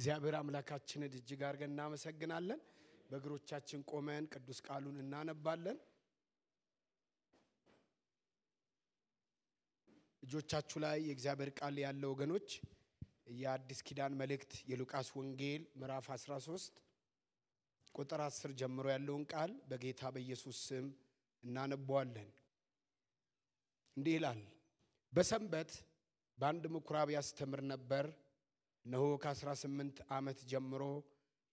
እግዚአብሔር አምላካችንን እጅግ አድርገን እናመሰግናለን። በእግሮቻችን ቆመን ቅዱስ ቃሉን እናነባለን። እጆቻችሁ ላይ የእግዚአብሔር ቃል ያለው ወገኖች የአዲስ ኪዳን መልእክት የሉቃስ ወንጌል ምዕራፍ 13 ቁጥር 10 ጀምሮ ያለውን ቃል በጌታ በኢየሱስ ስም እናነባዋለን። እንዲህ ይላል። በሰንበት በአንድ ምኩራብ ያስተምር ነበር። እነሆ ከ18 ዓመት ጀምሮ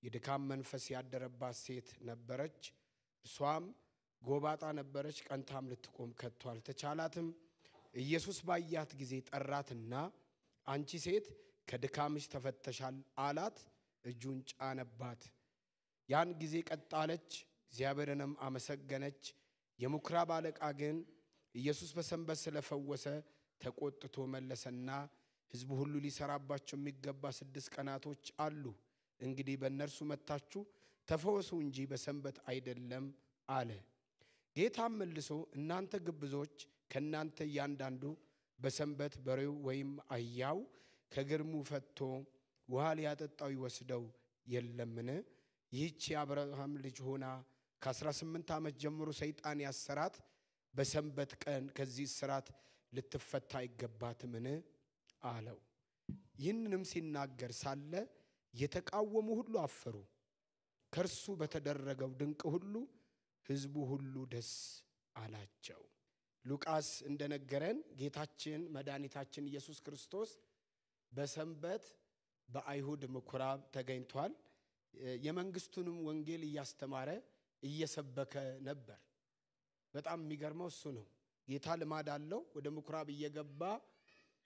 የድካም መንፈስ ያደረባት ሴት ነበረች። እሷም ጎባጣ ነበረች፣ ቀንታም ልትቆም ከቶ አልተቻላትም። ኢየሱስ ባያት ጊዜ ጠራትና አንቺ ሴት ከድካምሽ ተፈተሻል አላት። እጁን ጫነባት። ያን ጊዜ ቀጥ አለች፣ እግዚአብሔርንም አመሰገነች። የምኩራብ አለቃ ግን ኢየሱስ በሰንበት ስለፈወሰ ተቆጥቶ መለሰና ሕዝቡ ሁሉ ሊሰራባቸው የሚገባ 6 ቀናቶች አሉ። እንግዲህ በእነርሱ መታችሁ ተፈወሱ እንጂ በሰንበት አይደለም አለ። ጌታም መልሶ እናንተ ግብዞች፣ ከናንተ እያንዳንዱ በሰንበት በሬው ወይም አህያው ከግርሙ ፈቶ ውሃ ሊያጠጣው ይወስደው የለምን? ይህች የአብርሃም ልጅ ሆና ከ18 ዓመት ጀምሮ ሰይጣን ያሰራት በሰንበት ቀን ከዚህ እስራት ልትፈታ አይገባትምን? አለው። ይህንንም ሲናገር ሳለ የተቃወሙ ሁሉ አፈሩ። ከእርሱ በተደረገው ድንቅ ሁሉ ሕዝቡ ሁሉ ደስ አላቸው። ሉቃስ እንደነገረን ጌታችን መድኃኒታችን ኢየሱስ ክርስቶስ በሰንበት በአይሁድ ምኩራብ ተገኝቷል። የመንግስቱንም ወንጌል እያስተማረ እየሰበከ ነበር። በጣም የሚገርመው እሱ ነው። ጌታ ልማድ አለው። ወደ ምኩራብ እየገባ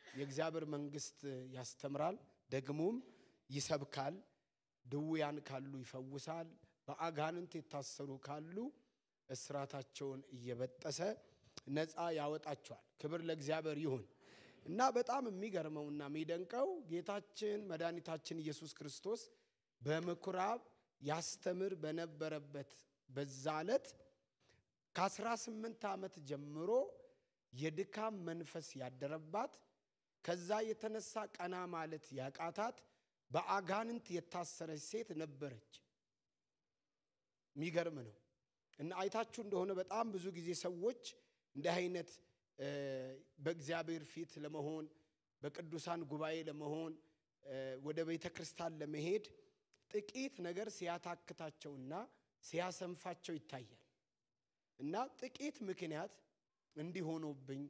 የእግዚአብሔር መንግስት ያስተምራል፣ ደግሞም ይሰብካል። ድውያን ካሉ ይፈውሳል፣ በአጋንንት የታሰሩ ካሉ እስራታቸውን እየበጠሰ ነፃ ያወጣቸዋል። ክብር ለእግዚአብሔር ይሁን። እና በጣም የሚገርመውና የሚደንቀው ጌታችን መድኃኒታችን ኢየሱስ ክርስቶስ በምኩራብ ያስተምር በነበረበት በዛ ዕለት ከ18 ዓመት ጀምሮ የድካም መንፈስ ያደረባት፣ ከዛ የተነሳ ቀና ማለት ያቃታት በአጋንንት የታሰረች ሴት ነበረች። የሚገርም ነው። እና አይታችሁ እንደሆነ በጣም ብዙ ጊዜ ሰዎች እንዲህ አይነት በእግዚአብሔር ፊት ለመሆን በቅዱሳን ጉባኤ ለመሆን ወደ ቤተ ክርስቲያን ለመሄድ ጥቂት ነገር ሲያታክታቸውና ሲያሰንፋቸው ይታያል። እና ጥቂት ምክንያት እንዲሆኑብኝ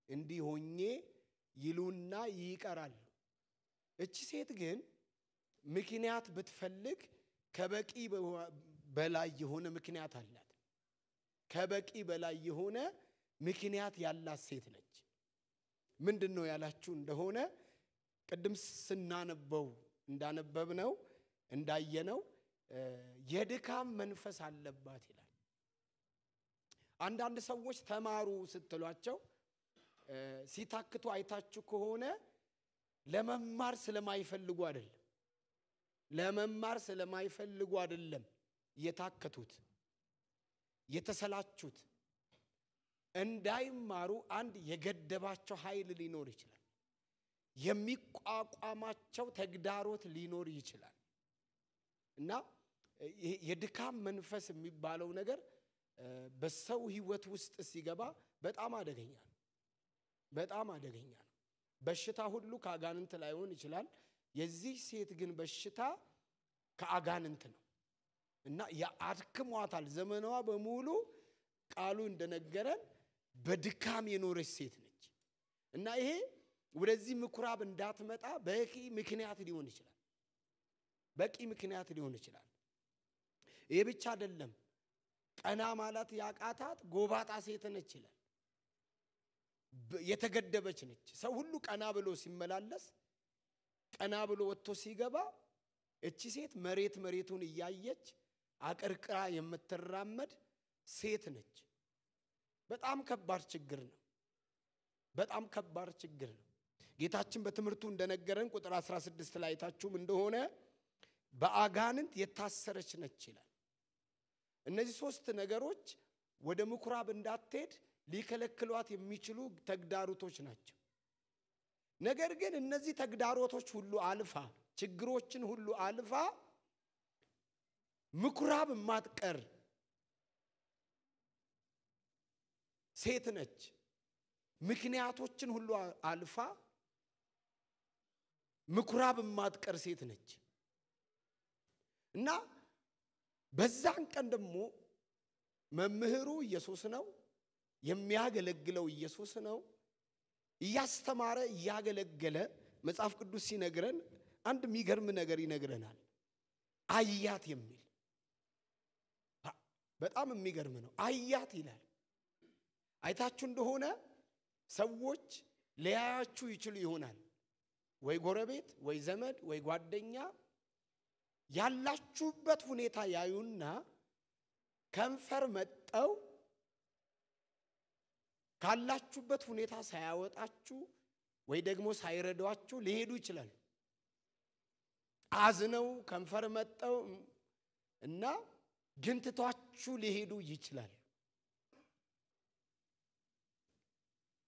እንዲሆኜ ይሉና ይቀራሉ። እቺ ሴት ግን ምክንያት ብትፈልግ ከበቂ በላይ የሆነ ምክንያት አላት። ከበቂ በላይ የሆነ ምክንያት ያላት ሴት ነች። ምንድነው ያላችሁ እንደሆነ ቅድም ስናነበው እንዳነበብነው እንዳየነው የድካም መንፈስ አለባት ይላል። አንዳንድ ሰዎች ተማሩ ስትሏቸው ሲታክቱ አይታችሁ ከሆነ ለመማር ስለማይፈልጉ አይደለም። ለመማር ስለማይፈልጉ አይደለም የታከቱት የተሰላቹት። እንዳይማሩ አንድ የገደባቸው ኃይል ሊኖር ይችላል። የሚቋቋማቸው ተግዳሮት ሊኖር ይችላል። እና የድካም መንፈስ የሚባለው ነገር በሰው ህይወት ውስጥ ሲገባ በጣም አደገኛ ነው። በጣም አደገኛ ነው። በሽታ ሁሉ ከአጋንንት ላይሆን ይችላል። የዚህ ሴት ግን በሽታ ከአጋንንት ነው። እና ያድክሟታል። ዘመኗ በሙሉ ቃሉ እንደነገረን በድካም የኖረች ሴት ነች። እና ይሄ ወደዚህ ምኩራብ እንዳትመጣ በቂ ምክንያት ሊሆን ይችላል። በቂ ምክንያት ሊሆን ይችላል። ይሄ ብቻ አይደለም። ቀና ማለት ያቃታት ጎባጣ ሴት ነች ይላል። የተገደበች ነች። ሰው ሁሉ ቀና ብሎ ሲመላለስ ቀና ብሎ ወጥቶ ሲገባ እቺ ሴት መሬቱን እያየች አቀርቅራ የምትራመድ ሴት ነች። በጣም ከባድ ችግር ነው። በጣም ከባድ ችግር ነው። ጌታችን በትምህርቱ እንደነገረን ቁጥር 16 ላይ ታችሁም እንደሆነ በአጋንንት የታሰረች ነች ይላል። እነዚህ 3 ነገሮች ወደ ምኩራብ እንዳትሄድ ሊከለክሏት የሚችሉ ተግዳሮቶች ናቸው። ነገር ግን እነዚህ ተግዳሮቶች ሁሉ አልፋ ችግሮችን ሁሉ አልፋ ምኩራብ ማትቀር ሴት ነች። ምክንያቶችን ሁሉ አልፋ ምኩራብ ማትቀር ሴት ነች። እና በዛን ቀን ደግሞ መምህሩ ኢየሱስ ነው፣ የሚያገለግለው ኢየሱስ ነው። እያስተማረ እያገለገለ መጽሐፍ ቅዱስ ሲነግረን አንድ የሚገርም ነገር ይነግረናል። አያት የሚል በጣም የሚገርም ነው። አያት ይላል። አይታችሁ እንደሆነ ሰዎች ሊያያችሁ ይችሉ ይሆናል። ወይ ጎረቤት ወይ ዘመድ ወይ ጓደኛ ያላችሁበት ሁኔታ ያዩና ከንፈር መጣው ካላችሁበት ሁኔታ ሳያወጣችሁ ወይ ደግሞ ሳይረዷችሁ ሊሄዱ ይችላል። አዝነው ከንፈር መጣው እና ግንትቷችሁ ሊሄዱ ይችላል።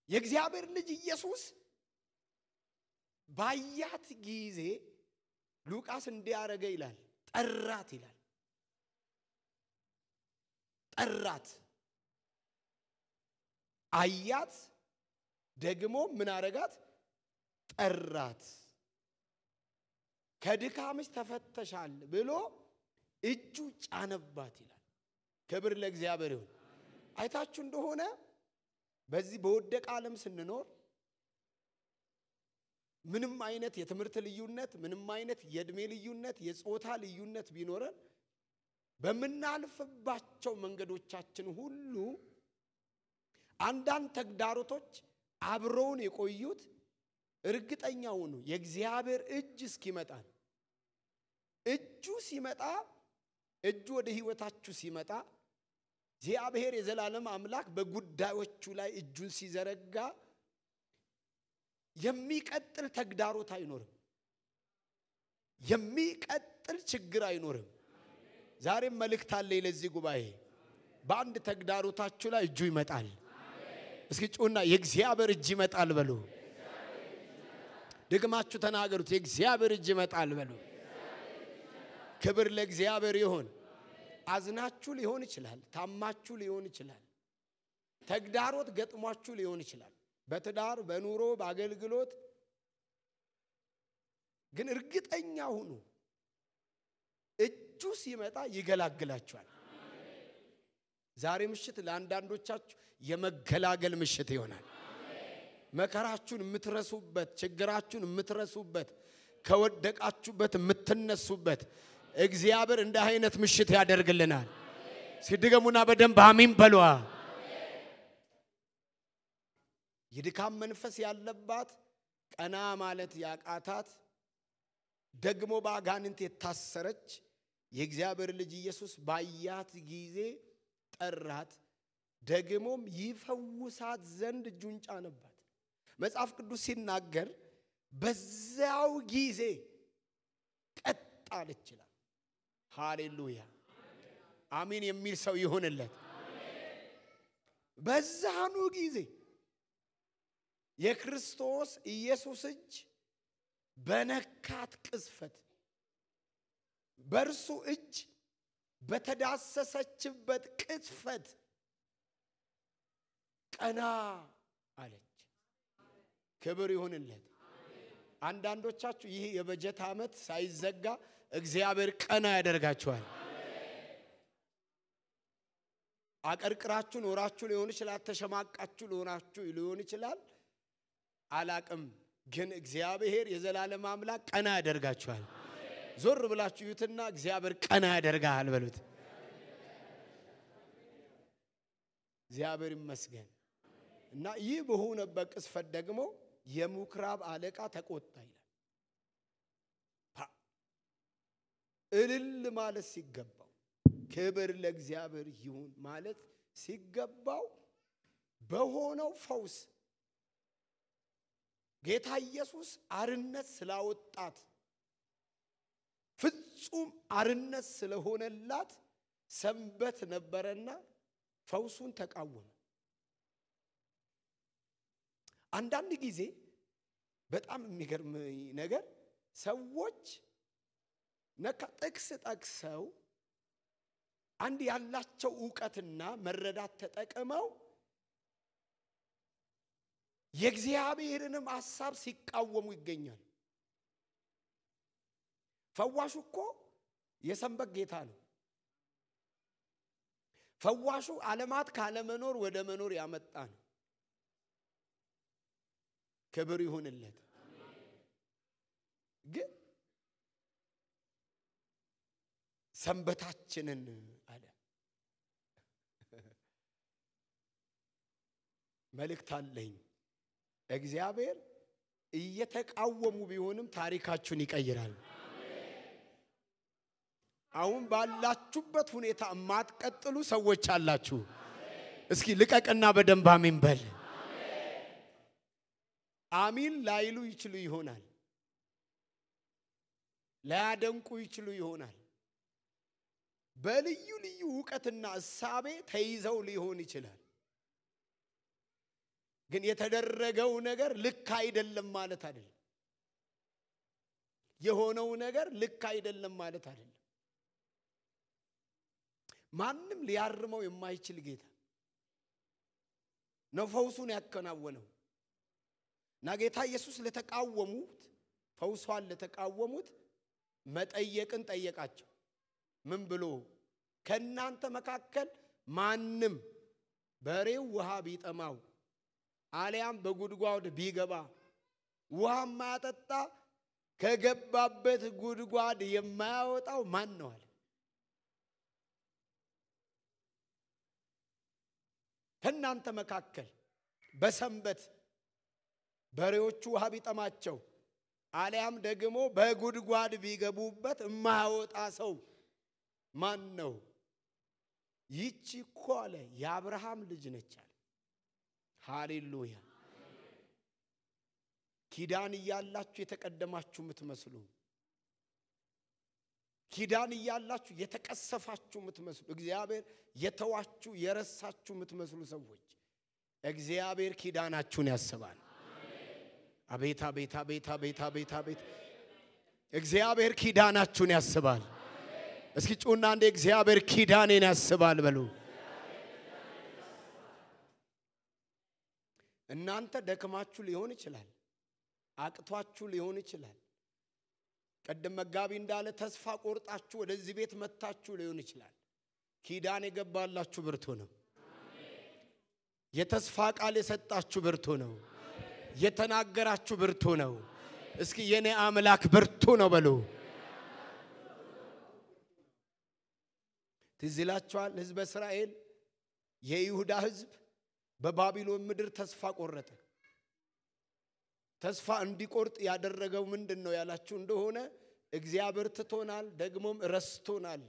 የእግዚአብሔር ልጅ ኢየሱስ ባያት ጊዜ ሉቃስ እንዲያረገ ይላል ጠራት ይላል። ጠራት አያት ደግሞ ምን አረጋት? ጠራት። ከድካምሽ ተፈተሻል ብሎ እጁ ጫነባት ይላል። ክብር ለእግዚአብሔር ይሁን። አይታችሁ እንደሆነ በዚህ በወደቀ ዓለም ስንኖር ምንም አይነት የትምህርት ልዩነት ምንም አይነት የእድሜ ልዩነት የጾታ ልዩነት ቢኖረን በመናልፍባቸው መንገዶቻችን ሁሉ አንዳንድ ተግዳሮቶች አብረውን የቆዩት እርግጠኛው ነው የእግዚአብሔር እጅ እስኪመጣ። እጁ ሲመጣ እጁ ወደ ህይወታችሁ ሲመጣ እግዚአብሔር የዘላለም አምላክ በጉዳዮቹ ላይ እጁን ሲዘረጋ የሚቀጥል ተግዳሮት አይኖርም። የሚቀጥል ችግር አይኖርም። ዛሬም መልእክት አለኝ ለዚህ ጉባኤ። በአንድ ተግዳሮታችሁ ላይ እጁ ይመጣል። እስኪ ጩና የእግዚአብሔር እጅ ይመጣል በሉ። ደግማችሁ ተናገሩት። የእግዚአብሔር እጅ ይመጣል በሉ። ክብር ለእግዚአብሔር ይሁን። አዝናችሁ ሊሆን ይችላል፣ ታማችሁ ሊሆን ይችላል፣ ተግዳሮት ገጥሟችሁ ሊሆን ይችላል፣ በትዳር በኑሮ በአገልግሎት። ግን እርግጠኛ ሁኑ እጁ ሲመጣ ይገላግላችኋል። ዛሬ ምሽት ለአንዳንዶቻችሁ የመገላገል ምሽት ይሆናል። መከራችሁን የምትረሱበት፣ ችግራችሁን የምትረሱበት፣ ከወደቃችሁበት የምትነሱበት እግዚአብሔር እንደ አይነት ምሽት ያደርግልናል። ሲድገሙና በደንብ አሜን በሉ። የድካም መንፈስ ያለባት ቀና ማለት ያቃታት ደግሞ በአጋንንት የታሰረች የእግዚአብሔር ልጅ ኢየሱስ ባያት ጊዜ ጠራት፣ ደግሞም ይፈውሳት ዘንድ እጁን ጫነባት። መጽሐፍ ቅዱስ ሲናገር በዛው ጊዜ ቀጥ አለች ይላል። ሃሌሉያ አሜን የሚል ሰው ይሁንለት። በዛኑ ጊዜ የክርስቶስ ኢየሱስ እጅ በነካት ቅስፈት በርሱ እጅ በተዳሰሰችበት ቅስፈት ቀና አለች። ክብር ይሁንለት። አንዳንዶቻችሁ ይሄ የበጀት ዓመት ሳይዘጋ እግዚአብሔር ቀና ያደርጋችኋል። አቀርቅራችሁ ኖራችሁ ሊሆን ይችላል፣ ተሸማቃችሁ ኖራችሁ ሊሆን ይችላል፣ አላቅም። ግን እግዚአብሔር የዘላለም አምላክ ቀና ያደርጋችኋል። ዞር ብላችሁ ይዩትና እግዚአብሔር ቀና ያደርጋል በሉት። እግዚአብሔር ይመስገን። እና ይህ በሆነበት ቅስፈት ደግሞ የምኩራብ አለቃ ተቆጣ ይላል። እልል ማለት ሲገባው ክብር ለእግዚአብሔር ይሁን ማለት ሲገባው በሆነው ፈውስ ጌታ ኢየሱስ አርነት ስላወጣት ፍጹም አርነት ስለሆነላት ሰንበት ነበረና ፈውሱን ተቃወመ። አንዳንድ ጊዜ በጣም የሚገርም ነገር ሰዎች ነካ ጥቅስ ጠቅሰው አንድ ያላቸው ዕውቀትና መረዳት ተጠቅመው የእግዚአብሔርንም ሐሳብ ሲቃወሙ ይገኛሉ። ፈዋሹ እኮ የሰንበት ጌታ ነው። ፈዋሹ ዓለማት ካለመኖር ወደ መኖር ያመጣ ነው። ክብር ይሁንለት። ግን ሰንበታችንን አለ መልእክት አለኝ። እግዚአብሔር እየተቃወሙ ቢሆንም ታሪካችሁን ይቀይራል። አሁን ባላችሁበት ሁኔታ ማትቀጥሉ ሰዎች አላችሁ። እስኪ ልቀቅና በደንብ አሜን በል። አሚን ላይሉ ይችሉ ይሆናል፣ ላያደንቁ ይችሉ ይሆናል። በልዩ ልዩ ዕውቀትና እሳቤ ተይዘው ሊሆን ይችላል። ግን የተደረገው ነገር ልክ አይደለም ማለት አይደለም። የሆነው ነገር ልክ አይደለም ማለት አይደለም። ማንም ሊያርመው የማይችል ጌታ ነው ፈውሱን ያከናወነው። እና ጌታ ኢየሱስ ለተቃወሙት ፈውሷን ለተቃወሙት መጠየቅን ጠየቃቸው። ምን ብሎ? ከናንተ መካከል ማንም በሬው ውሃ ቢጠማው አልያም በጉድጓድ ቢገባ ውሃ ማያጠጣ ከገባበት ጉድጓድ የማያወጣው ማን ነው አለ። ከናንተ መካከል በሰንበት በሬዎቹ ውሃ ቢጠማቸው አልያም ደግሞ በጉድጓድ ቢገቡበት የማያወጣ ሰው ማን ነው? ይቺ እኮ አለ የአብርሃም ልጅ ነች አለ። ሃሌሉያ። ኪዳን እያላችሁ የተቀደማችሁ የምትመስሉ፣ ኪዳን እያላችሁ የተቀሰፋችሁ የምትመስሉ፣ እግዚአብሔር የተዋችሁ የረሳችሁ የምትመስሉ ሰዎች እግዚአብሔር ኪዳናችሁን ያስባል። አቤት አቤት አቤት አቤት አቤት አቤት። እግዚአብሔር ኪዳናችሁን ያስባል። እስኪ ጩና እንደ እግዚአብሔር ኪዳኔን ያስባል በሉ። እናንተ ደክማችሁ ሊሆን ይችላል፣ አቅቷችሁ ሊሆን ይችላል። ቀደም መጋቢ እንዳለ ተስፋ ቆርጣችሁ ወደዚህ ቤት መጣችሁ ሊሆን ይችላል። ኪዳን የገባላችሁ ብርቱ ነው። የተስፋ ቃል የሰጣችሁ ብርቱ ነው። የተናገራችሁ ብርቱ ነው። እስኪ የኔ አምላክ ብርቱ ነው በሉ። ትዝ ይላችኋል ሕዝበ እስራኤል የይሁዳ ሕዝብ በባቢሎን ምድር ተስፋ ቆረጠ። ተስፋ እንዲቆርጥ ያደረገው ምንድነው ያላችሁ እንደሆነ እግዚአብሔር ትቶናል ደግሞም ረስቶናል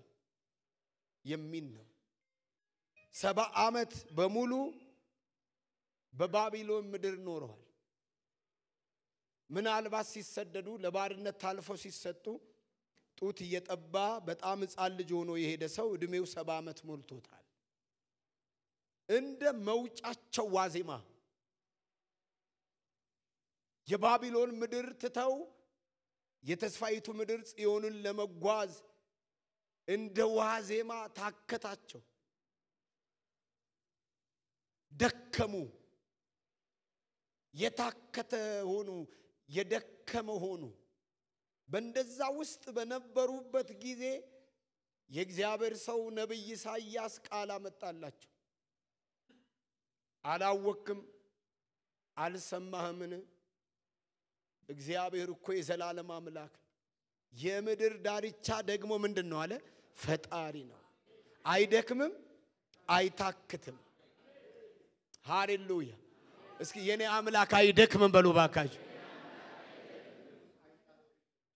የሚል ነው። 70 ዓመት በሙሉ በባቢሎን ምድር ኖረዋል። ምናልባት ሲሰደዱ ለባርነት ታልፈው ሲሰጡ ጡት እየጠባ በጣም ሕፃን ልጅ ሆኖ የሄደ ሰው እድሜው 70 ዓመት ሞልቶታል። እንደ መውጫቸው ዋዜማ የባቢሎን ምድር ትተው የተስፋይቱ ምድር ጽዮንን ለመጓዝ እንደ ዋዜማ ታከታቸው፣ ደከሙ፣ የታከተ ሆኑ፣ የደከመ ሆኑ። በእንደዛ ውስጥ በነበሩበት ጊዜ የእግዚአብሔር ሰው ነብይ ኢሳይያስ ቃል አመጣላቸው። አላወቅም አልሰማህምን? እግዚአብሔር እኮ የዘላለም አምላክ የምድር ዳርቻ ደግሞ ምንድነው አለ? ፈጣሪ ነው። አይደክምም አይታክትም። ሃሌሉያ። እስኪ የኔ አምላክ አይደክምም በሉ ባካችሁ።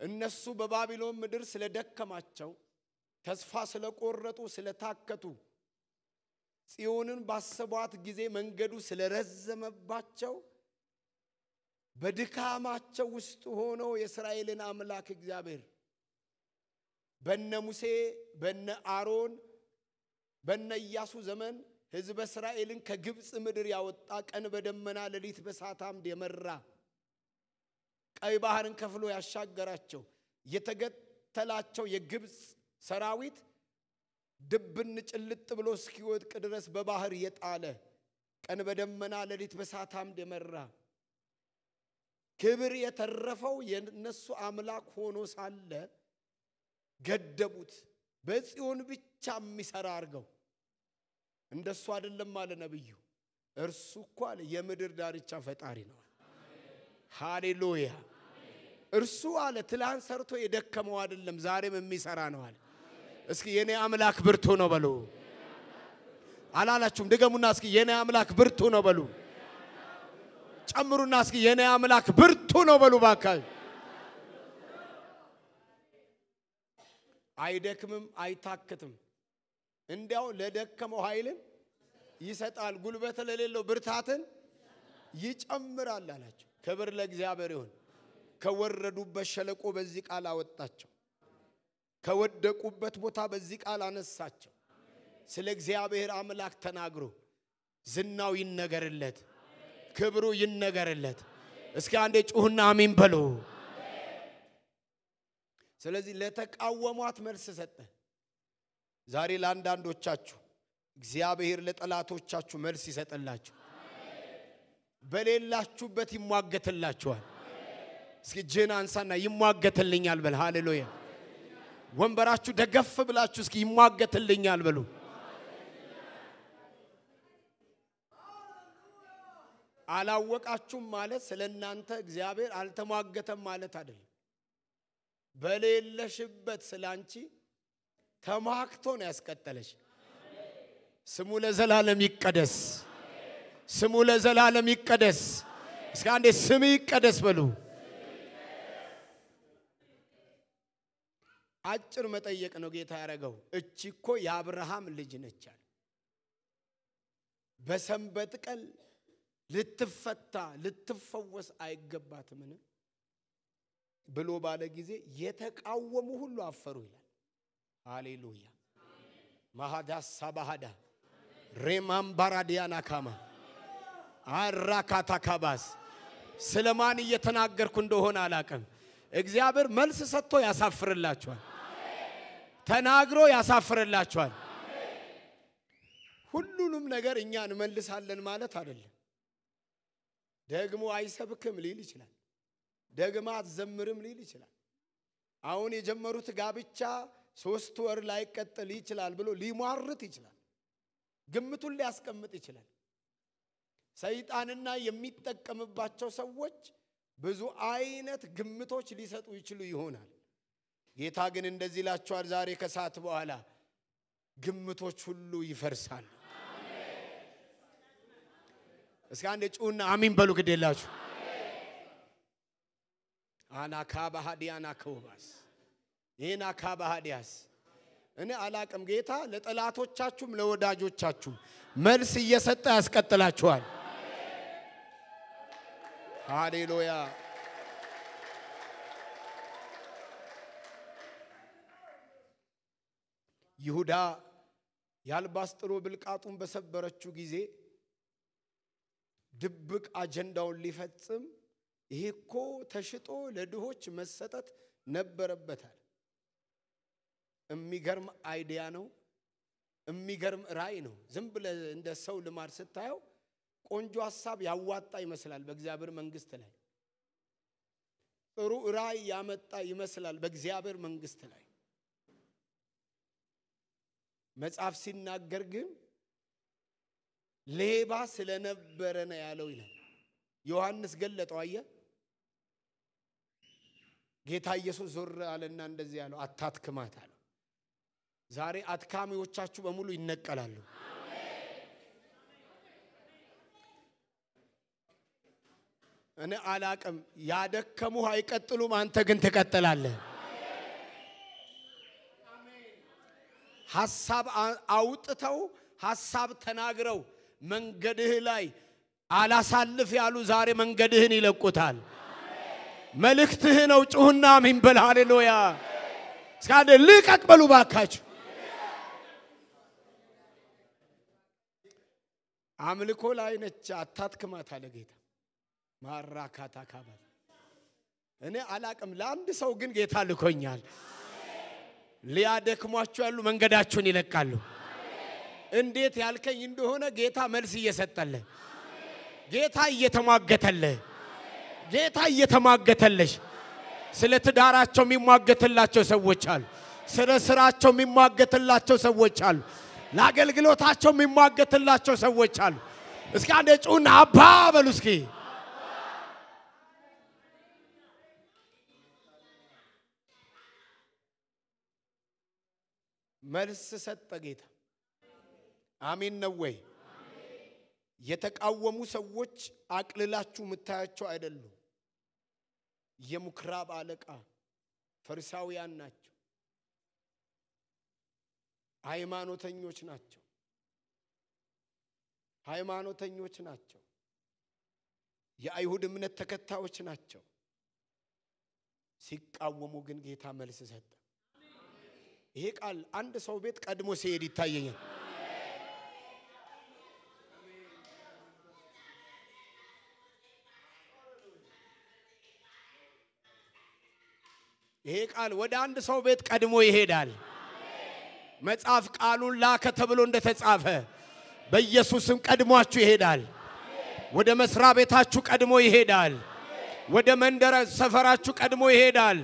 እነሱ በባቢሎን ምድር ስለደከማቸው ተስፋ ስለቆረጡ ስለታከቱ ጽዮንን ባሰቧት ጊዜ መንገዱ ስለረዘመባቸው በድካማቸው ውስጥ ሆኖ የእስራኤልን አምላክ እግዚአብሔር በነ ሙሴ በነ አሮን በነ ኢያሱ ዘመን ሕዝበ እስራኤልን ከግብጽ ምድር ያወጣ ቀን በደመና ሌሊት በእሳት አምድ የመራ ቀይ ባህርን ከፍሎ ያሻገራቸው የተገተላቸው የግብጽ ሰራዊት ድብን ጭልጥ ብሎ እስኪወድቅ ድረስ በባህር የጣለ ቀን በደመና ሌሊት በእሳት አምድ የመራ ክብር የተረፈው የነሱ አምላክ ሆኖ ሳለ ገደቡት በጽዮን ብቻ የሚሰራ አርገው እንደሱ አይደለም ማለት ነብዩ እርሱ እኮ አለ የምድር ዳርቻ ፈጣሪ ነው ሃሌሉያ እርሱ አለ ትላንት ሰርቶ የደከመው አይደለም ዛሬም የሚሰራ ነው አለ እስኪ የኔ አምላክ ብርቱ ነው በሉ አላላችሁም ድገሙና እስኪ የኔ አምላክ ብርቱ ነው በሉ ጨምሩና እስኪ የኔ አምላክ ብርቱ ነው በሉ ባካይ አይደክምም አይታክትም እንዲያው ለደከመው ኃይልን ይሰጣል ጉልበት ለሌለው ብርታትን ይጨምራል አላችሁ ክብር ለእግዚአብሔር ይሁን ከወረዱበት ሸለቆ በዚህ ቃል አወጣቸው ከወደቁበት ቦታ በዚህ ቃል አነሳቸው ስለ እግዚአብሔር አምላክ ተናግሮ ዝናው ይነገርለት ክብሩ ይነገርለት እስኪ አንዴ ጩህና አሜን በሉ ስለዚህ ለተቃወሟት መልስ ሰጠ ዛሬ ለአንዳንዶቻችሁ እግዚአብሔር ለጠላቶቻችሁ መልስ ይሰጥላችሁ በሌላችሁበት ይሟገትላችኋል እስኪ ጄና አንሳና ይሟገትልኛል በል ሃሌሉያ ወንበራችሁ ደገፍ ብላችሁ እስኪ ይሟገትልኛል በሉ አላወቃችሁም ማለት ስለናንተ እግዚአብሔር አልተሟገተም ማለት አይደለም በሌለሽበት ስላንቺ ተማክቶ ነው ያስቀጠለሽ ስሙ ለዘላለም ይቀደስ ስሙ ለዘላለም ይቀደስ እስኪ አንዴ ስም ይቀደስ በሉ አጭር መጠየቅ ነው ጌታ ያረጋው እቺ እኮ የአብርሃም ልጅ ነች አለ በሰንበት ቀን ልትፈታ ልትፈወስ አይገባትምን ብሎ ባለ ጊዜ የተቃወሙ ሁሉ አፈሩ ይላል ሃሌሉያ ማሃዳስ ሳባሃዳ ሬማም ባራዲያና ካማ አራካታ ካባስ ስለማን እየተናገርኩ እንደሆነ አላቀም እግዚአብሔር መልስ ሰጥቶ ያሳፍርላችኋል ተናግሮ ያሳፍርላችኋል ሁሉንም ነገር እኛ እንመልሳለን ማለት አይደለም ደግሞ አይሰብክም ሊል ይችላል ደግሞ አትዘምርም ሊል ይችላል አሁን የጀመሩት ጋብቻ 3 ወር ላይ ቀጥል ይችላል ብሎ ሊሟርት ይችላል ግምቱን ሊያስቀምጥ ይችላል ሰይጣንና የሚጠቀምባቸው ሰዎች ብዙ አይነት ግምቶች ሊሰጡ ይችሉ ይሆናል ጌታ ግን እንደዚህ ይላችኋል ዛሬ ከሰዓት በኋላ ግምቶች ሁሉ ይፈርሳሉ እስኪ አንዴ ጩና አሜን በሉ ግዴላችሁ አናካባሃዲያና ኮባስ የናካባሃዲያስ እኔ አላቅም ጌታ ለጠላቶቻችሁም ለወዳጆቻችሁም መልስ እየሰጠ ያስቀጥላችኋል ሃሌሉያ ይሁዳ ያልባስጥሮ ብልቃጡን በሰበረችው ጊዜ ድብቅ አጀንዳውን ሊፈጽም ይሄኮ ተሽጦ ለድሆች መሰጠት ነበረበታል የሚገርም አይዲያ ነው የሚገርም ራይ ነው ዝም ብለ እንደ ሰው ልማድ ስታየው ቆንጆ ሐሳብ ያዋጣ ይመስላል በእግዚአብሔር መንግስት ላይ ጥሩ ራይ ያመጣ ይመስላል በእግዚአብሔር መንግስት ላይ መጽሐፍ ሲናገር ግን ሌባ ስለነበረ ነው ያለው ይላል ዮሐንስ ገለጠው አየ ጌታ ኢየሱስ ዞር አለና እንደዚህ ያለው አታትክማት አለ ዛሬ አትካሚዎቻችሁ በሙሉ ይነቀላሉ እኔ አላቅም ያደከሙ አይቀጥሉም አንተ ግን ትቀጥላለህ ሐሳብ አውጥተው ሐሳብ ተናግረው መንገድህ ላይ አላሳልፍ ያሉ ዛሬ መንገድህን ይለቁታል መልእክትህ ነው ጩህና አሜን በል ሃሌሉያ እስካደ ልቀቅ በሉ ባካችሁ አምልኮ ላይ ነች አታትክማት አለ ጌታ ማራካታ ካባ እኔ አላቅም ለአንድ ሰው ግን ጌታ ልኮኛል ሊያደክሟችሁ ያሉ መንገዳችሁን ይለቃሉ እንዴት ያልከኝ እንደሆነ ጌታ መልስ እየሰጠለ ጌታ እየተማገተለሽ ስለ ትዳራቸው የሚሟገትላቸው ሰዎች አሉ ስለ ስራቸው የሚሟገትላቸው ሰዎች አሉ ለአገልግሎታቸው የሚሟገትላቸው ሰዎች አሉ እስኪ አንዴ ጩና አባ በሉ እስኪ መልስ ሰጠ ጌታ አሜን ነው ወይ የተቃወሙ ሰዎች አቅልላችሁ መታያቸው አይደሉም የምኩራብ አለቃ ፈሪሳውያን ናቸው ሃይማኖተኞች ናቸው የአይሁድ እምነት ተከታዮች ናቸው ሲቃወሙ ግን ጌታ መልስ ሰጠ ይሄ ቃል አንድ ሰው ቤት ቀድሞ ሲሄድ ይታየኛል ይሄ ቃል ወደ አንድ ሰው ቤት ቀድሞ ይሄዳል መጽሐፍ ቃሉን ላከ ተብሎ እንደተጻፈ በኢየሱስም ቀድሟችሁ ይሄዳል ወደ መስራ ቤታችሁ ቀድሞ ይሄዳል ወደ መንደር ሰፈራችሁ ቀድሞ ይሄዳል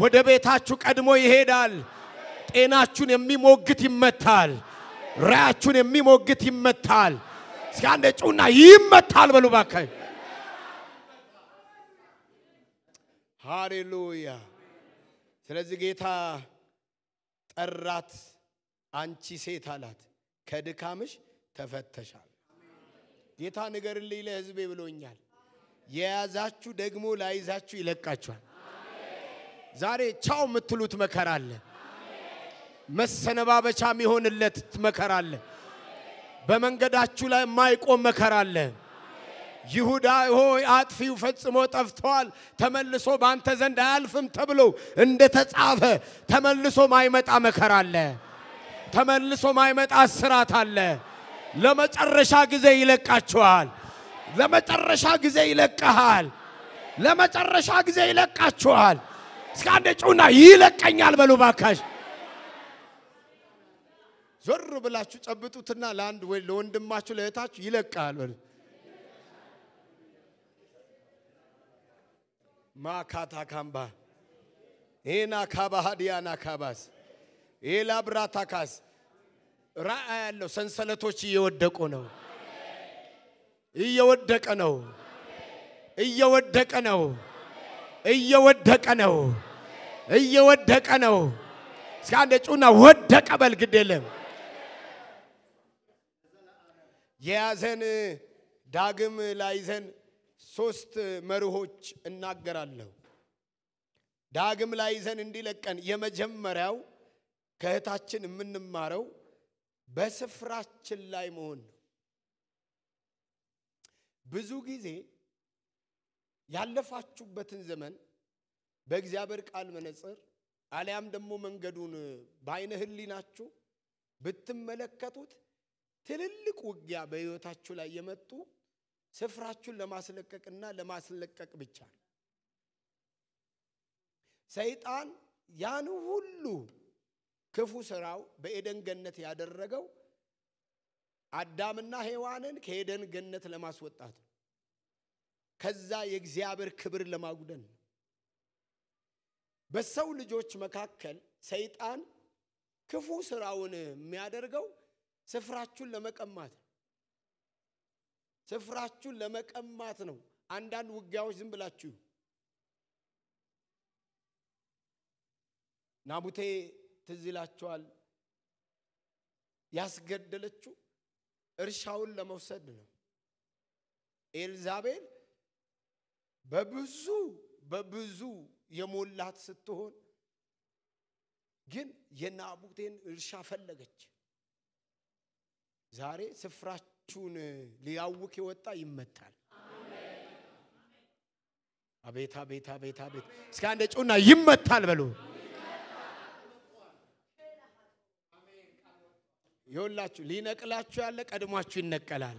ወደ ቤታችሁ ቀድሞ ይሄዳል ጤናችሁን የሚሞግት ይመታል ራያችሁን የሚሞግት ይመታል እስካንደ ጩና ይመታል በሉ ባካይ ሃሌሉያ ስለዚህ ጌታ ጠራት አንቺ ሴት አላት ከድካምሽ ተፈተሻል ጌታ ንገርልኝ ለሕዝቤ ብሎኛል የያዛችሁ ደግሞ ላይዛችሁ ይለቃችኋል ዛሬ ቻው ምትሉት መከራ አለ መሰነባበቻ የሚሆንለት መከራ አለ በመንገዳችሁ ላይ የማይቆም መከራ አለ ይሁዳ ሆይ አጥፊው ፈጽሞ ጠፍቷል ተመልሶ ባንተ ዘንድ አያልፍም ተብሎ እንደተጻፈ ተመልሶ ማይመጣ መከራ አለ ተመልሶ ማይመጣ እስራት አለ ለመጨረሻ ጊዜ ይለቃችኋል ለመጨረሻ ጊዜ ይለቀሃል ለመጨረሻ ጊዜ ይለቃችኋል እስካንደ ጩና ይለቀኛል በሉ ባካሽ ዞር ብላችሁ ጨብጡትና ለአንድ ወይ ለወንድማችሁ ለእህታችሁ ይለቃል በሉ ማካታ ካምባ ኤና ካባሃዲያና ካባስ ኤላብራታካስ ራአ ያለው ሰንሰለቶች እየወደቁ ነው እየወደቀ ነው እስካንደ ጩና ወደቀ በል ግዴለም የያዘን ዳግም ላይዘን ሶስት መርሆች እናገራለሁ ዳግም ላይዘን እንዲለቀን የመጀመሪያው ከእህታችን የምንማረው በስፍራችን ላይ መሆን ብዙ ጊዜ ያለፋችሁበትን ዘመን በእግዚአብሔር ቃል መነጽር አሊያም ደግሞ መንገዱን ባይነ ህሊናችሁ ብትመለከቱት ትልልቅ ውጊያ በህይወታችሁ ላይ የመጡ ስፍራችሁን ለማስለቀቅና ለማስለቀቅ ብቻ ሰይጣን ያን ሁሉ ክፉ ስራው በኤደን ገነት ያደረገው አዳምና ሔዋንን ከኤደን ገነት ለማስወጣት ከዛ የእግዚአብሔር ክብር ለማጉደል በሰው ልጆች መካከል ሰይጣን ክፉ ስራውን የሚያደርገው ስፍራችሁን ለመቀማት ነው አንዳንድ ውጊያዎች ዝም ብላችሁ ናቡቴ ትዝላችኋል ያስገደለችው እርሻውን ለመውሰድ ነው ኤልዛቤል በብዙ የሞላት ስትሆን ግን የናቡቴን እርሻ ፈለገች ዛሬ ስፍራችሁን ሊያውክ ይወጣ ይመታል አቤት እስከ አንድ ጩና ይመታል በሉ ይወላችሁ ሊነቅላችሁ ያለ ቀድሟችሁ ይነቀላል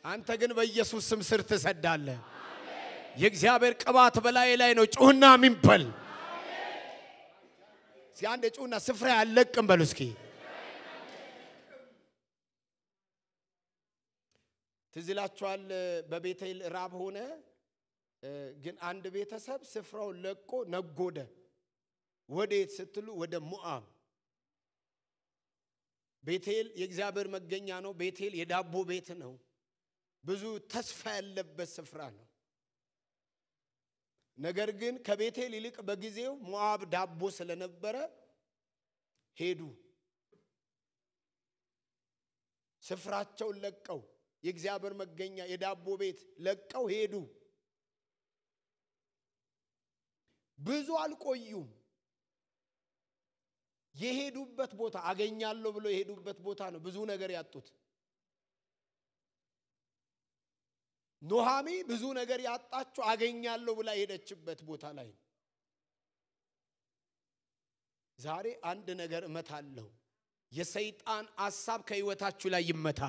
አንተ ግን በኢየሱስ ስም ስር ተሰዳለ የእግዚአብሔር ቅባት በላይ ላይ ነው ጩህና አሜን በል እስኪ አንዴ ጩህና ስፍራ ያለቅም በሉ እስኪ ትዝላችኋል በቤቴል ራብ ሆነ ግን አንድ ቤተሰብ ስፍራው ለቆ ነጎደ ወዴት ስትሉ ወደ ሞዓብ ቤቴል የእግዚአብሔር መገኛ ነው ቤቴል የዳቦ ቤት ነው ብዙ ተስፋ ያለበት ስፍራ ነው ነገር ግን ከቤቴል ይልቅ በጊዜው ሞዓብ ዳቦ ስለነበረ ሄዱ ስፍራቸው ለቀው የእግዚአብሔር መገኛ የዳቦ ቤት ለቀው ሄዱ ብዙ አልቆዩም የሄዱበት ቦታ አገኛለሁ ብሎ የሄዱበት ቦታ ነው ብዙ ነገር ያጡት ኖሃሚ ብዙ ነገር ያጣቸው አገኛለሁ ብላ ሄደችበት ቦታ ላይ ዛሬ አንድ ነገር እመታለሁ የሰይጣን ሐሳብ ከህይወታችሁ ላይ ይመታ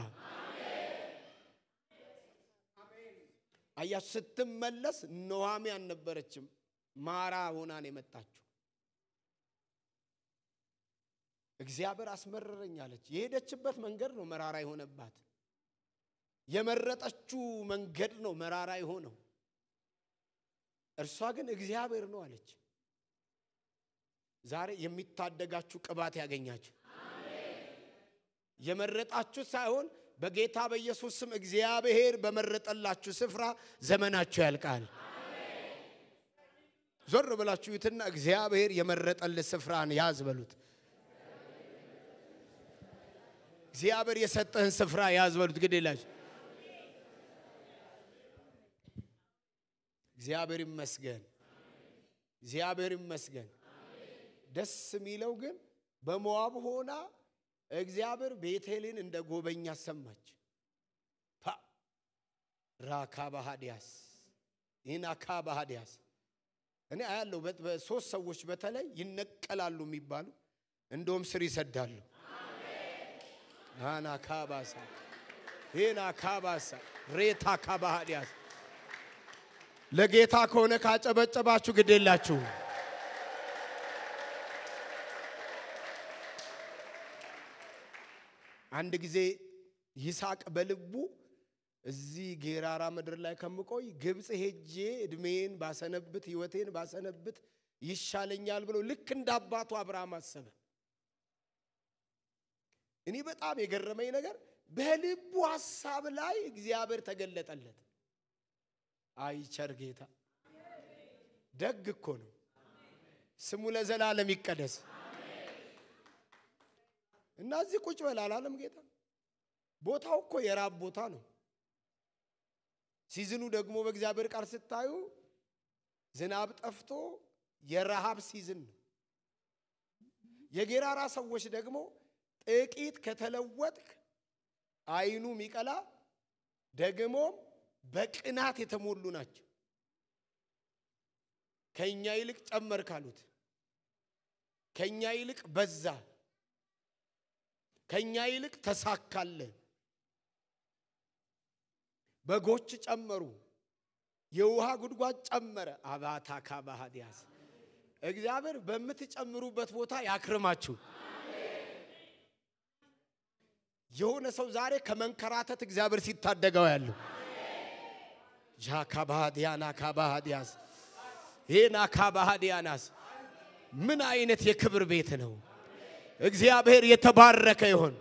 አሜን አያችሁ ስትመለስ ኖሃሚ አልነበረችም ማራ ሆና ነው የመጣችው እግዚአብሔር አስመረረኝ አለች የሄደችበት መንገድ ነው መራራ የሆነባት የመረጠችው መንገድ ነው መራራ የሆነው እርሷ ግን እግዚአብሔር ነው አለች ዛሬ የሚታደጋችሁ ቅባት ያገኛችሁ አሜን የመረጣችሁ ሳይሆን በጌታ በኢየሱስ ስም እግዚአብሔር በመረጠላችሁ ስፍራ ዘመናችሁ ያልቃል አሜን ዞር ብላችሁ ይትና እግዚአብሔር የመረጠልህ ስፍራን ያዝ በሉት እግዚአብሔር የሰጠህን ስፍራ ያዝ በሉት ግዴላችሁ እግዚአብሔር ይመስገን እግዚአብሔር ይመስገን ደስ የሚለው ግን በሞዓብ ሆና እግዚአብሔር ቤቴልን እንደ ጎበኛ ሰማች ራካባሃዲያስ ኢናካባሃዲያስ እኔ አያለው በሶስት ሰዎች በተለይ ይነቀላሉ የሚባሉ እንደውም ስር ይሰዳሉ አሜን አናካባሳ ኢናካባሳ ሬታካባሃዲያስ ለጌታ ከሆነ ካጨበጨባችሁ ግዴላችሁ አንድ ጊዜ ይስሐቅ በልቡ እዚህ ጌራራ ምድር ላይ ከምቆይ ግብጽ ሄጄ እድሜን ባሰነብት ህይወቴን ባሰነብት ይሻለኛል ብሎ ልክ እንዳባቱ አብርሃም አሰበ እኔ በጣም የገረመኝ ነገር በልቡ ሐሳብ ላይ እግዚአብሔር ተገለጠለት አይቸር ጌታ ደግ እኮ ነው ስሙ ለዘላለም ይቀደስ እና እዚህ ቁጭ በላል ዓለም ጌታ ቦታው እኮ የራብ ቦታ ነው ሲዝኑ ደግሞ በእግዚአብሔር ቃል ስታዩ ዝናብ ጠፍቶ የረሃብ ሲዝን ነው የጌራራ ሰዎች ደግሞ ጥቂት ከተለወጥክ አይኑ ሚቀላ ደግሞ በቅናት የተሞሉ ናቸው ከኛ ይልቅ ጨመር ካሉት ከኛ ይልቅ በዛ ከኛ ይልቅ ተሳካለ በጎች ጨመሩ የውሃ ጉድጓድ ጨመረ አባታ ካባሃዲያስ እግዚአብሔር በመትጨምሩበት ቦታ ያክርማችሁ የሆነ ሰው ዛሬ ከመንከራተት እግዚአብሔር ሲታደገው ያለው ጃካባሃዲያና ካባሃዲያስ ሄና ካባሃዲያናስ ምን አይነት የክብር ቤት ነው እግዚአብሔር የተባረከ ይሁን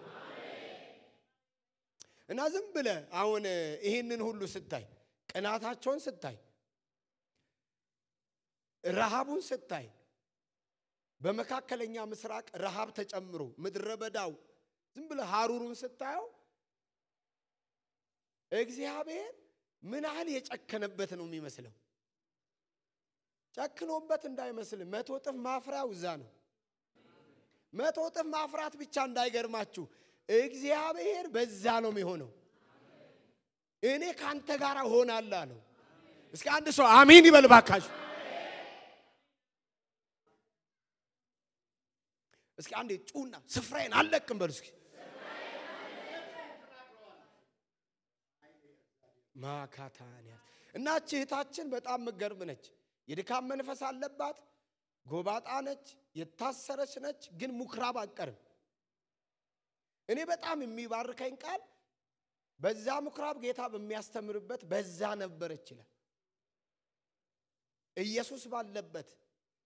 እና ዝም ብለ አሁን ይሄንን ሁሉ ስታይ ቅናታቸውን ስታይ ረሃቡን ስታይ በመካከለኛ ምስራቅ ረሃብ ተጨምሮ ምድረ በዳው ዝም ብለ ሃሩሩን ስታየው እግዚአብሔር ምን ያህል የጨከነበት ነው የሚመስለው ጨክኖበት እንዳይመስል መቶ እጥፍ ማፍራው እዛ ነው መቶ እጥፍ ማፍራት ብቻ እንዳይገርማችሁ እግዚአብሔር በዛ ነው የሚሆነው እኔ ካንተ ጋር ሆናለሁ አለው እስኪ አንድ ሰው አሜን ይበል ባካችሁ እስኪ አንዴ ጩና ስፍራዬን አለቅም በሉ እስኪ ማካታኒያ እና እህታችን በጣም መገርም ነች። የድካም መንፈስ አለባት፣ ጎባጣ ነች፣ የታሰረች ነች፣ ግን ሙክራብ አቀርም። እኔ በጣም የሚባርከኝ ቃል በዛ ሙክራብ ጌታ በሚያስተምርበት በዛ ነበረች ይላል። ኢየሱስ ባለበት፣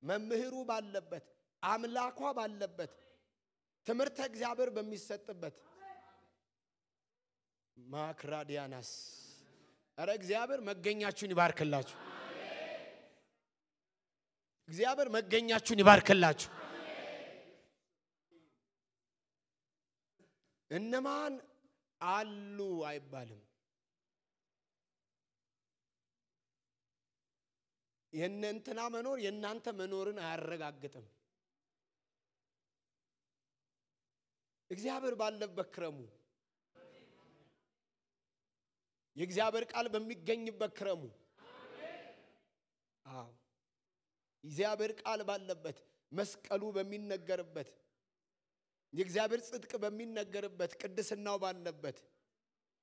መምህሩ ባለበት፣ አምላኳ ባለበት፣ ትምህርተ እግዚአብሔር በሚሰጥበት ማክራዲያናስ አረ እግዚአብሔር መገኛችሁን ይባርክላችሁ። እግዚአብሔር መገኛችሁን ይባርክላችሁ። እነማን አሉ አይባልም። የእናንተና መኖር የእናንተ መኖርን አያረጋግጥም። እግዚአብሔር ባለበት ክረሙ። የእግዚአብሔር ቃል በሚገኝበት ክረሙ። አዎ እግዚአብሔር ቃል ባለበት፣ መስቀሉ በሚነገርበት፣ የእግዚአብሔር ጽድቅ በሚነገርበት፣ ቅድስናው ባለበት፣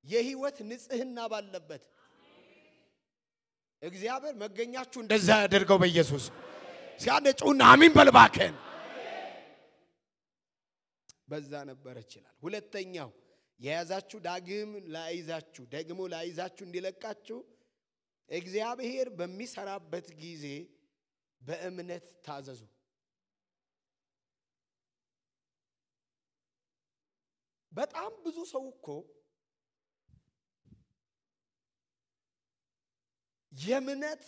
የህይወት ንጽህና ባለበት እግዚአብሔር መገኛችሁ እንደዛ ያደርገው በኢየሱስ ሲያነጩና አሜን በልባከን በዛ ነበር ይችላል። ሁለተኛው የያዛችሁ ዳግም ላይዛችሁ ደግሞ ላይዛችሁ እንዲለቃችሁ እግዚአብሔር በሚሰራበት ጊዜ በእምነት ታዘዙ። በጣም ብዙ ሰው እኮ የእምነት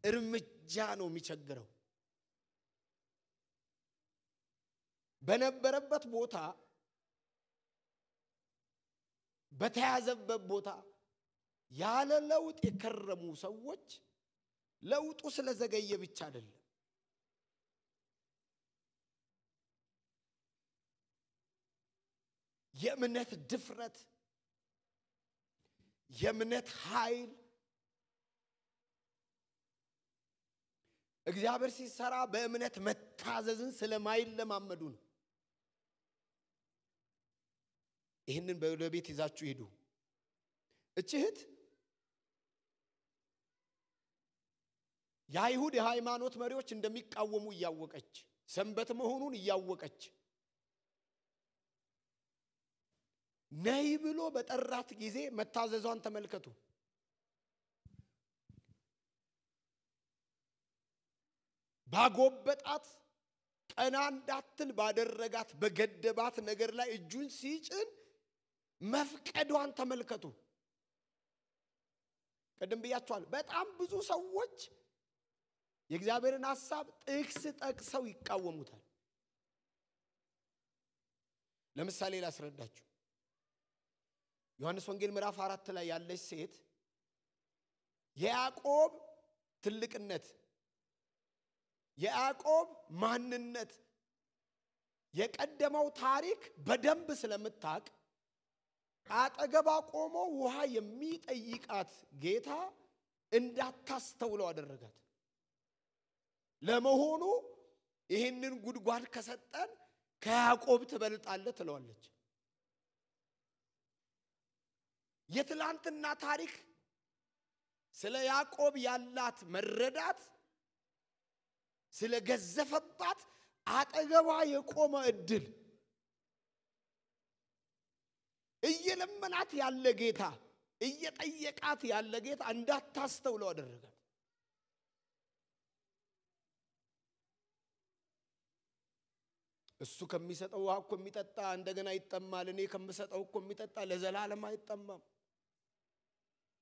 እርምጃ ነው የሚቸግረው። በነበረበት ቦታ በተያዘበት ቦታ ያለ ለውጥ የከረሙ ሰዎች ለውጡ ስለዘገየ ብቻ አይደለም፣ የእምነት ድፍረት፣ የእምነት ኃይል እግዚአብሔር ሲሰራ በእምነት መታዘዝን ስለማይለማመዱ ነው። ይሄንን በቤት ይዛችሁ ሄዱ። እቺህት የአይሁድ የሃይማኖት መሪዎች እንደሚቃወሙ እያወቀች ሰንበት መሆኑን እያወቀች ነይ ብሎ በጠራት ጊዜ መታዘዟን ተመልከቱ። ባጎበጣት ቀና እንዳትል ባደረጋት በገደባት ነገር ላይ እጁን ሲጭን መፍቀዷን ተመልከቱ። ቀደም ብያችኋል። በጣም ብዙ ሰዎች የእግዚአብሔርን ሐሳብ ጥቅስ ጠቅሰው ይቃወሙታል። ለምሳሌ ላስረዳችሁ። ዮሐንስ ወንጌል ምዕራፍ 4 ላይ ያለች ሴት የያዕቆብ ትልቅነት፣ የያዕቆብ ማንነት፣ የቀደመው ታሪክ በደንብ ስለምታቅ አጠገባ ቆሞ ውሃ የሚጠይቃት ጌታ እንዳታስተውለው አደረጋት። ለመሆኑ ይሄንን ጉድጓድ ከሰጠን ከያዕቆብ ትበልጣለህ ትለዋለች። የትላንትና ታሪክ ስለ ያዕቆብ ያላት መረዳት ስለገዘፈባት አጠገባ የቆመ እድል እየለመናት ያለ ጌታ እየጠየቃት ያለ ጌታ እንዳታስተውለው አደረጋት። እሱ ከሚሰጠው ውሃ እኮ የሚጠጣ እንደገና ይጠማል፣ እኔ ከምሰጠው እኮ የሚጠጣ ለዘላለም አይጠማም።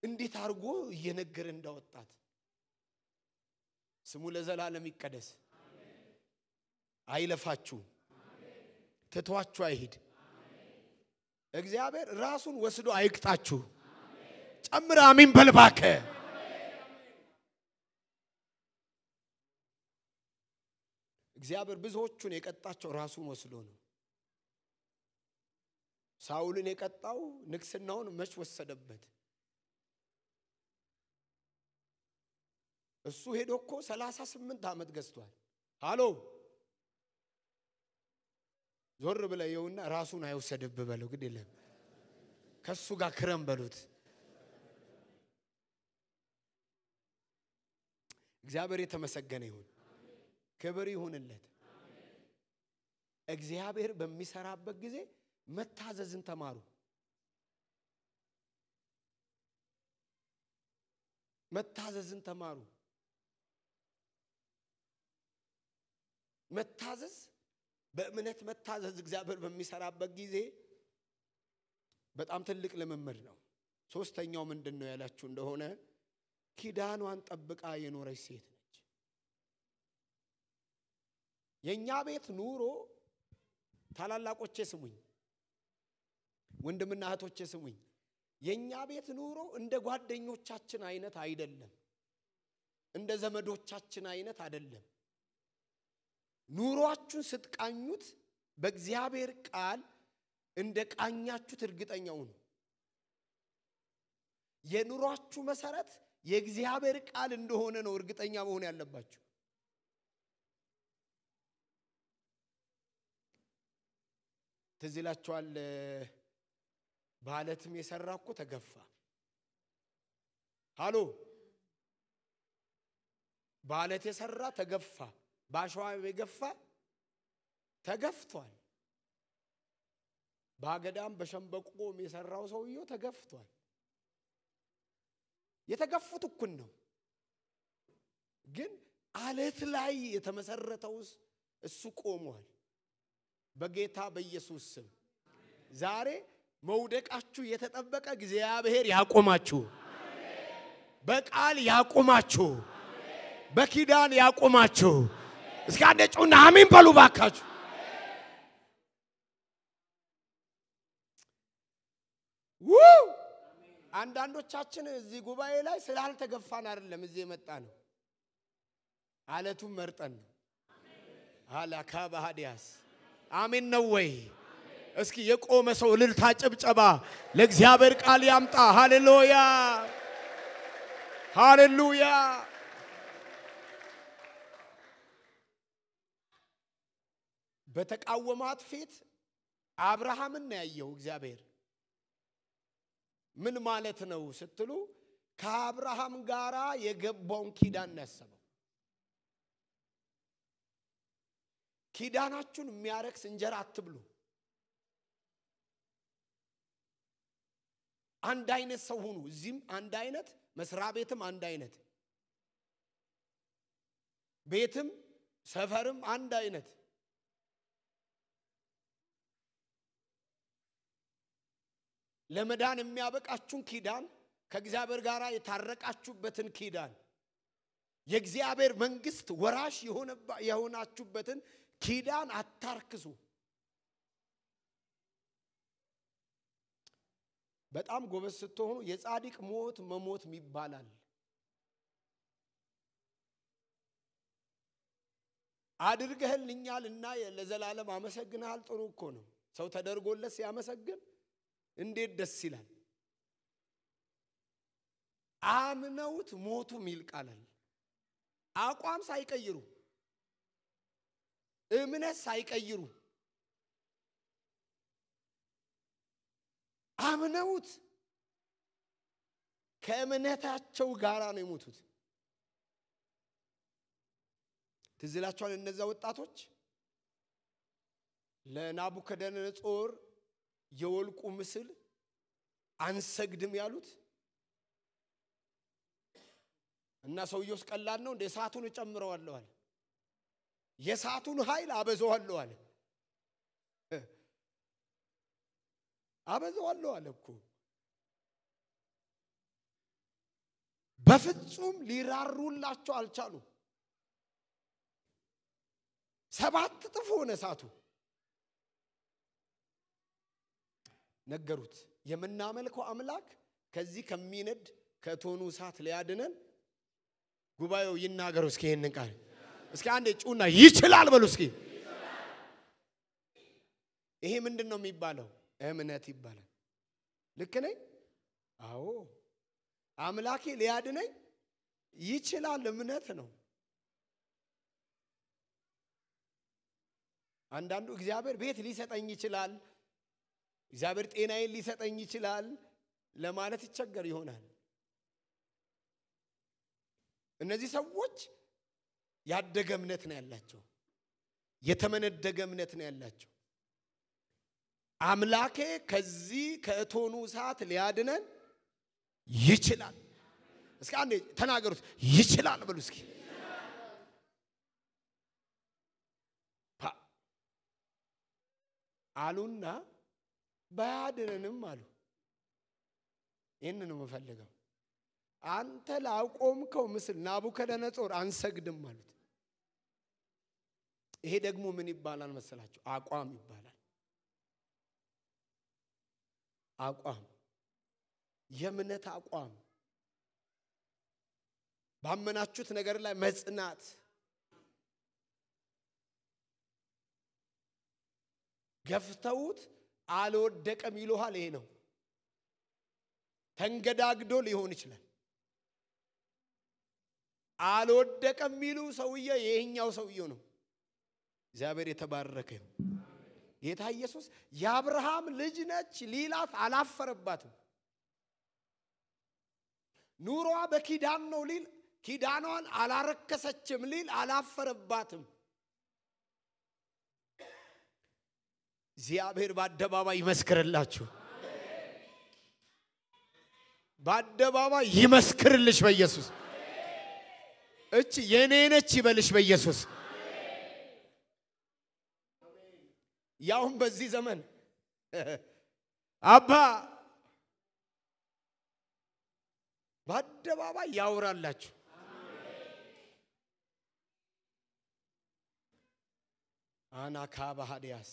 እንዴት አርጎ እየነገረ እንዳወጣት ስሙ ለዘላለም ይቀደስ። አይለፋችሁ፣ ትቷችሁ አይሂድ። እግዚአብሔር ራሱን ወስዶ አይቅጣችሁ። ጨምር አሜን በልባከ። እግዚአብሔር ብዙዎቹን የቀጣቸው ራሱን ወስዶ ነው። ሳውልን የቀጣው ንግስናውን መች ወሰደበት? እሱ ሄዶ እኮ 38 ዓመት ገዝቷል። ሃሎ ዞር ብለየውና ራሱን አይወሰደብ በለው። ግድ የለም ከሱ ጋር ክረም በሉት። እግዚአብሔር የተመሰገነ ይሁን ክብር ይሁንለት እግዚአብሔር በሚሰራበት ጊዜ መታዘዝን ተማሩ መታዘዝን ተማሩ መታዘዝ በእምነት መታዘዝ እግዚአብሔር በሚሰራበት ጊዜ በጣም ትልቅ ልምምድ ነው ሶስተኛው ምንድነው ያላችሁ እንደሆነ ኪዳኗን ጠብቃ የኖረች ሴት ነች የኛ ቤት ኑሮ ታላላቆቼ ስሙኝ ወንድምና እህቶቼ ስሙኝ የኛ ቤት ኑሮ እንደ ጓደኞቻችን አይነት አይደለም እንደ ዘመዶቻችን አይነት አይደለም ኑሯችሁን ስትቃኙት በእግዚአብሔር ቃል እንደ ቃኛችሁት እርግጠኛው ነው የኑሯችሁ መሰረት የእግዚአብሔር ቃል እንደሆነ ነው እርግጠኛ መሆን ያለባችሁ ትዝላችኋል ባለትም የሰራኩ ተገፋ ሃሎ ባለት የሰራ ተገፋ ባሸዋ የገፋ ተገፍቷል ባገዳም በሸምበቆም የሰራው ሰውየው ተገፍቷል የተገፉት እኩል ነው ግን አለት ላይ የተመሰረተው እሱ ቆሟል በጌታ በኢየሱስ ስም ዛሬ መውደቃችሁ የተጠበቀ እግዚአብሔር ያቆማችሁ በቃል ያቆማችሁ በኪዳን ያቆማችሁ እስኪ አንደጩና አሜን በሉ ባካችሁ አንዳንዶቻችን እዚህ ጉባኤ ላይ ስላልተገፋን አይደለም እዚህ የመጣ ነው አለቱን መርጠን ነው አላካ ባህዲያስ አሜን ነው ወይ እስኪ የቆመ ሰው እልልታ ጭብጨባ ለእግዚአብሔር ቃል ያምጣ ሃሌሉያ ሃሌሉያ በተቃወማት ፊት አብርሃምን ያየው እግዚአብሔር ምን ማለት ነው ስትሉ ከአብርሃም ጋራ የገባውን ኪዳን ያሰበው ኪዳናችሁን የሚያረክስ እንጀራ አትብሉ አንድ አይነት ሰው ሁኑ እዚህም አንድ አይነት መስራ ቤትም አንድ አይነት ቤትም ሰፈርም አንድ አይነት ለመዳን የሚያበቃችሁን ኪዳን ከእግዚአብሔር ጋር የታረቃችሁበትን ኪዳን የእግዚአብሔር መንግስት ወራሽ የሆናችሁበትን ኪዳን አታርክሱ በጣም ጎበዝ ስትሆኑ የጻድቅ ሞት መሞት ይባላል አድርገህልኛልና ለዘላለም አመሰግናል ጥሩ እኮ ነው ሰው ተደርጎለት ሲያመሰግን እንዴት ደስ ይላል አምነውት ሞቱ ሚልቃላል አቋም ሳይቀይሩ እምነት ሳይቀይሩ አምነውት ከእምነታቸው ጋራ ነው የሞቱት ትዝላችኋል እነዛ ወጣቶች ለናቡከደነጾር የወልቁ ምስል አንሰግድም ያሉት እና ሰውየውስ ቀላል ነው እንደ እሳቱን ጨምረዋለሁ አለ የእሳቱን ኃይል አበዛዋለሁ አለ አበዛዋለሁ አለ እኮ በፍጹም ሊራሩላቸው አልቻሉ 7 እጥፍ ሆነ እሳቱ ነገሩት የምናመልከው አምላክ ከዚህ ከሚነድ ከቶኑ እሳት ሊያድነን ጉባኤው ይናገሩ እስኪ ይሄንን ቃል እስኪ አንዴ ጩና ይችላል በሉ እስኪ ይሄ ምንድነው የሚባለው እምነት ይባላል ልክ ነኝ አዎ አምላኬ ሊያድነኝ ይችላል እምነት ነው አንዳንዱ እግዚአብሔር ቤት ሊሰጠኝ ይችላል እግዚአብሔር ጤናዬን ሊሰጠኝ ይችላል ለማለት ይቸገር ይሆናል እነዚህ ሰዎች ያደገ እምነት ነው ያላቸው የተመነደገ እምነት ነው ያላቸው አምላኬ ከዚህ ከእቶኑ ሰዓት ሊያድነን ይችላል እስኪ አንዴ ተናገሩት ይችላል በሉ እስኪ አሉና ባያድነንም አሉ ይሄንን ነው መፈልገው አንተ ላቆምከው ምስል ናቡከደነጾር አንሰግድም ማለት ይሄ ደግሞ ምን ይባላል መሰላችሁ አቋም ይባላል አቋም የእምነት አቋም ባመናችሁት ነገር ላይ መጽናት ገፍተውት አልወደቀም ይሉሃል ይሄ ነው ተንገዳግዶ ሊሆን ይችላል አልወደቀም ይሉ ሰውዬ ይሄኛው ሰውዬው ነው እግዚአብሔር የተባረከ ይሁን ጌታ ኢየሱስ የአብርሃም ልጅ ነች ሊላት አላፈረባትም ኑሮዋ በኪዳን ነው ሊል ኪዳኗን አላረከሰችም ሊል አላፈረባትም እግዚአብሔር በአደባባይ ይመስክርላችሁ በአደባባይ ይመስክርልሽ በኢየሱስ እቺ የኔ ነች ይበልሽ በኢየሱስ ያውም በዚህ ዘመን አባ በአደባባይ ያወራላችሁ አናካባሃዲያስ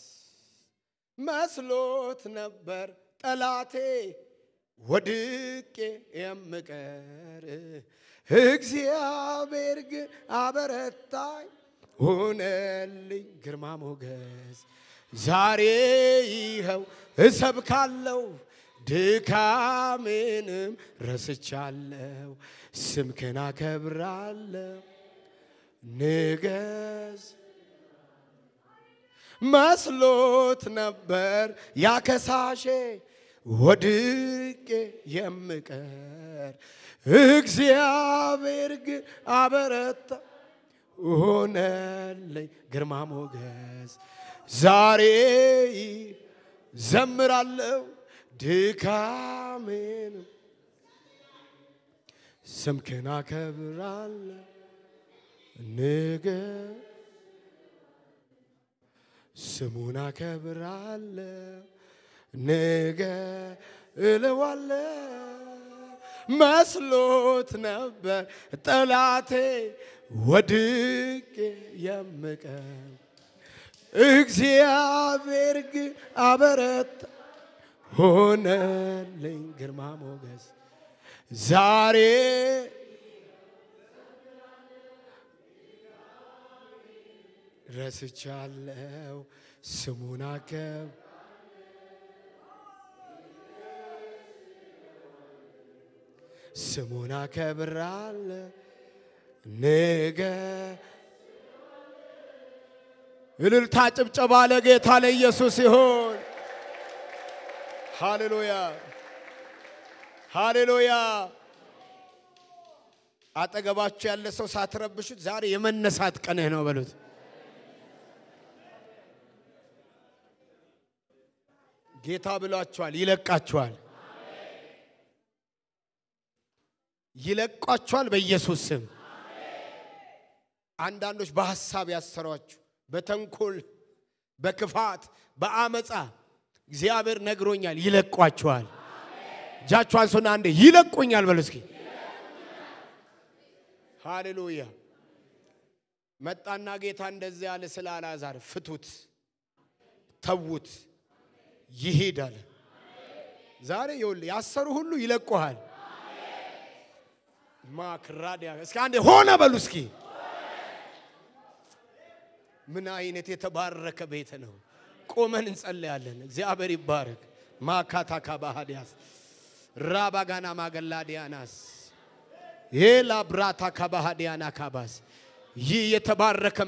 መስሎት ነበር ጠላቴ ወድቄ የምቀር እግዚአብሔር ግን አበረታኝ ሆነልኝ ግርማ ሞገስ ዛሬ ይኸው እሰብካለሁ ድካሜንም ረስቻለሁ ስምክን አከብራለሁ ንገስ መስሎት ነበር ያከሳሼ ወድቄ የምቀር እግዚአብሔር ግን አበረታ ሆነልኝ ግርማ ሞገስ ዛሬ ዘምራለሁ ድካሜን ስምክን አከብራለሁ ንገስ ስሙን አከብራለሁ ነገ እለዋለሁ መስሎት ነበር ጠላቴ ወድቄ የምቀር እግዚአብሔር ግን አበረታ ሆነልኝ ግርማ ሞገስ ዛሬ ረስቻለሁ ስሙን ስሙን አከብራለሁ ነገ እልልታ ጭብጨባ ለጌታ ለኢየሱስ ይሁን ሃሌሉያ ሃሌሉያ አጠገባችሁ ያለ ሰው ሳትረብሹት ዛሬ የመነሳት ቀንህ ነው በሉት ጌታ ብሏችኋል ይለቃችኋል ይለቃችኋል በኢየሱስ ስም አንዳንዶች በሐሳብ ያሰሯችሁ በተንኮል በክፋት በአመጻ እግዚአብሔር ነግሮኛል ይለቃችኋል እጃችሁ አንሱና አንዴ ይለቁኛል በሉ እስኪ ሃሌሉያ መጣና ጌታ እንደዚህ ያለ ስለ አልዓዛር ፍቱት ተውት ይሄዳል ዛሬ ይውል ያሰሩ ሁሉ ይለቁሃል ማክራዲያ እስኪ አንዴ ሆነ በሉ እስኪ ምን አይነት የተባረከ ቤት ነው ቆመን እንጸልያለን እግዚአብሔር ይባረክ ማካታ ካባሃዲያስ ራባጋና ማገላዲያናስ የላ ብራታ ካባሃዲያና ካባስ ይህ የተባረከ